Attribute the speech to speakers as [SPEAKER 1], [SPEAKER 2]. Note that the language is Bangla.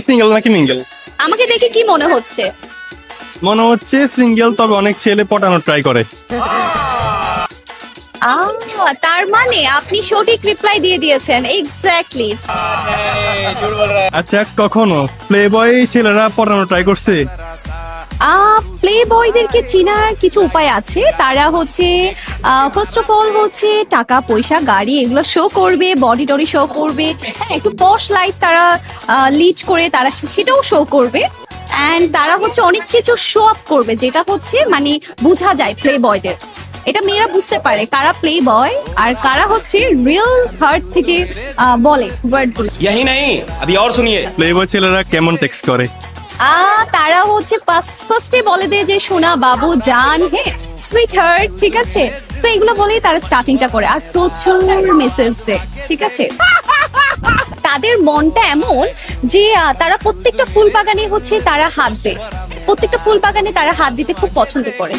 [SPEAKER 1] সিঙ্গেল নাকি মিঙ্গেল?
[SPEAKER 2] আমাকে দেখে কি মনে হচ্ছে?
[SPEAKER 1] মনে হচ্ছে সিঙ্গেল, তবে অনেক ছেলে পটানোর ট্রাই করে।
[SPEAKER 2] তার মানে আপনি সঠিক রিপ্লাই দিয়ে দিয়েছেন। এক্স্যাক্টলি।
[SPEAKER 1] আচ্ছা, কখনো প্লে বয় ছেলেরা পটানোর ট্রাই করছে?
[SPEAKER 2] প্লে বয়দেরকে চিনার কিছু উপায় আছে। তারা হচ্ছে ফার্স্ট অফ অল হচ্ছে টাকা পয়সা গাড়ি এগুলো শো করবে, বডি টডি শো করবে, হ্যাঁ একটু পশ লাইফ তারা লিড করে, তারা সেটাও শো করবে। অ্যান্ড তারা হচ্ছে অনেক কিছু শো আপ করবে, যেটা হচ্ছে মানে বোঝা যায় প্লে বয়দের। এটা মেয়েরা বুঝতে পারে কারা প্লে বয় আর কারা হচ্ছে রিয়েল হার্ট থেকে বলে ওয়ার্ডগুলো।
[SPEAKER 3] यही नहीं अभी और सुनिए।
[SPEAKER 1] প্লে বয় ছেলেরা কেমন টেক্সট করে?
[SPEAKER 2] তারা হচ্ছে ফার্স্টে বলে দেয় যে সোনা বাবু জান, হ্যাঁ সুইট হার্ট, ঠিক আছে। সো এগুলো বলেই তারা স্টার্টিংটা করে, আর প্রচুর মেসেজ দেয়, ঠিক আছে। তাদের মনটা এমন যে তারা প্রত্যেকটা ফুল বাগানে হচ্ছে তারা হাত দেয়, প্রত্যেকটা ফুল বাগানে তারা হাত দিতে খুব পছন্দ করে।